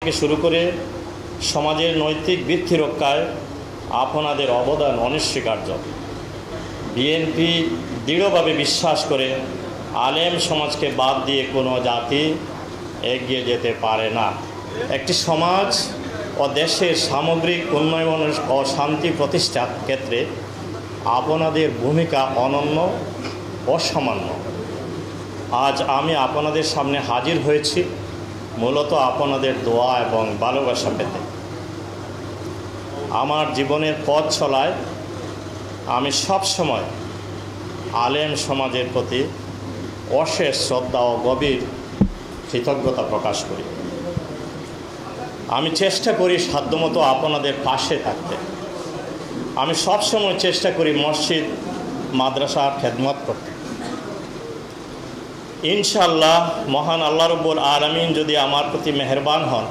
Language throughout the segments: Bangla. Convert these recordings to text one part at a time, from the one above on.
থেকে শুরু করে সমাজের নৈতিক ভিত্তি রক্ষায় আপনাদের অবদান অনস্বীকার্য। বিএনপি দৃঢ়ভাবে বিশ্বাস করে আলেম সমাজকে বাদ দিয়ে কোনো জাতি এগিয়ে যেতে পারে না। একটি সমাজ ও দেশের সামগ্রিক উন্নয়ন ও শান্তি প্রতিষ্ঠার ক্ষেত্রে আপনাদের ভূমিকা অনন্য, অসামান্য। আজ আমি আপনাদের সামনে হাজির হয়েছি মূলত আপনাদের দোয়া এবং ভালোবাসা পেতে। আমার জীবনের পথ চলায় আমি সবসময় আলেম সমাজের প্রতি অশেষ শ্রদ্ধা ও গভীর কৃতজ্ঞতা প্রকাশ করি। আমি চেষ্টা করি সাধ্যমতো আপনাদের পাশে থাকতে। আমি সবসময় চেষ্টা করি মসজিদ মাদ্রাসার খেদমত করতে। ইনশাআল্লাহ মহান আল্লাহ রব্বুল আলামিন যদি আমার প্রতি মেহেরবান হন,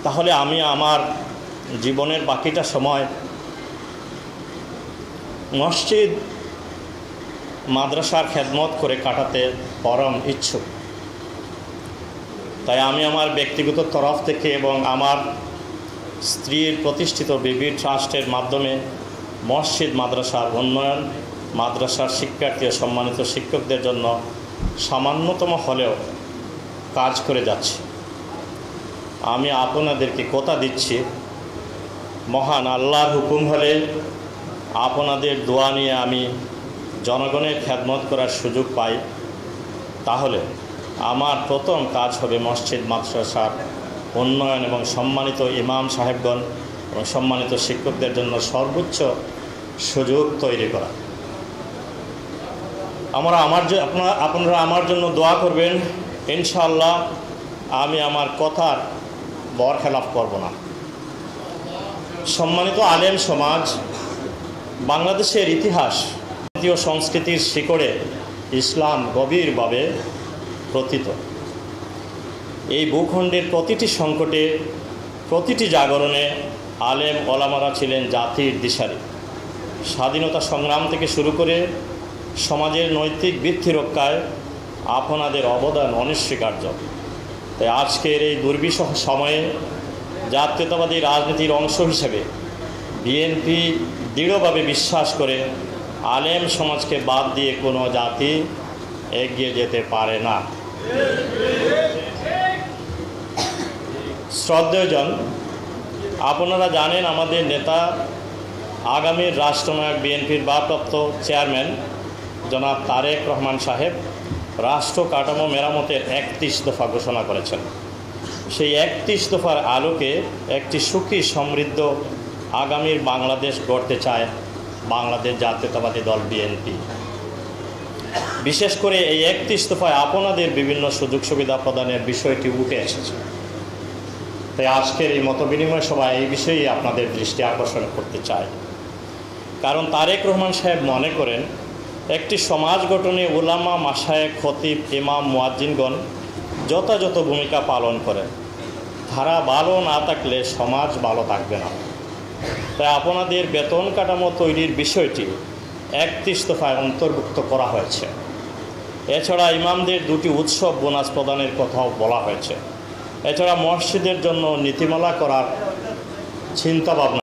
তাহলে আমি আমার জীবনের বাকিটা সময় মসজিদ মাদ্রাসার খেদমত করে কাটাতে পরম ইচ্ছুক। তাই আমি আমার ব্যক্তিগত তরফ থেকে এবং আমার স্ত্রীর প্রতিষ্ঠিত বিবি ট্রাস্টের মাধ্যমে মসজিদ মাদ্রাসার উন্নয়ন, মাদ্রাসার শিক্ষার্থী ও সম্মানিত শিক্ষকদের জন্য সামান্যতম হলেও কাজ করে যাচ্ছি। আমি আপনাদেরকে কথা দিচ্ছি, মহান আল্লাহর হুকুম হলে আপনাদের দোয়া নিয়ে আমি জনগণের খেদমত করার সুযোগ পাই, তাহলে আমার প্রথম কাজ হবে মসজিদ মাদ্রাসার উন্নয়ন এবং সম্মানিত ইমাম সাহেবগণ এবং সম্মানিত শিক্ষকদের জন্য সর্বোচ্চ সুযোগ তৈরি করা। আপনারা আমার জন্য দোয়া করবেন। ইনশাআল্লাহ আমি আমার কথার বরখেলাপ করব না। সম্মানিত আলেম সমাজ, বাংলাদেশের ইতিহাস ও সংস্কৃতির শিকড়ে ইসলাম গভীরভাবে প্রতীত। এই ভূখণ্ডের প্রতিটি সংকটে, প্রতিটি জাগরণে আলেম ওলামারা ছিলেন জাতির দিশারি। স্বাধীনতা সংগ্রাম থেকে শুরু করে সমাজের নৈতিক ভিত্তি রক্ষায় আপনাদের অবদান অনস্বীকার্য। তাই আজকের এই দুর্বিষহ সময়ে জাতীয়তাবাদী রাজনীতির অংশ হিসেবে বিএনপি দৃঢ়ভাবে বিশ্বাস করে আলেম সমাজকে বাদ দিয়ে কোনো জাতি এগিয়ে যেতে পারে না। শ্রদ্ধেয়জন, আপনারা জানেন আমাদের নেতা আগামীর রাষ্ট্রনায়ক বিএনপির ভারপ্রাপ্ত চেয়ারম্যান জনাব তারেক রহমান সাহেব রাষ্ট্র কাঠামো মেরামতের 31 দফা ঘোষণা করেছেন। সেই 31 দফার আলোকে একটি সুখী সমৃদ্ধ আগামীর বাংলাদেশ গড়তে চায় বাংলাদেশ জাতীয়তাবাদী দল বিএনপি। বিশেষ করে এই 31 দফায় আপনাদের বিভিন্ন সুযোগ সুবিধা প্রদানের বিষয়টি উঠে এসেছে। তাই আজকের এই মতবিনিময় সভায় এই বিষয়েই আপনাদের দৃষ্টি আকর্ষণ করতে চাই। কারণ তারেক রহমান সাহেব মনে করেন একটি সমাজ গঠনে উলামা, মাশায়েখ, খতিব, ইমাম, মুয়াজ্জিনগণ যথাযথ ভূমিকা পালন করেন। তারা ভালো না থাকলে সমাজ ভালো থাকবে না। তাই আপনাদের বেতন কাঠামো তৈরির বিষয়টি 31 দফায় অন্তর্ভুক্ত করা হয়েছে। এছাড়া ইমামদের 2টি উৎসব বোনাস প্রদানের কথাও বলা হয়েছে। এছাড়া মসজিদের জন্য নীতিমালা করার চিন্তাভাবনা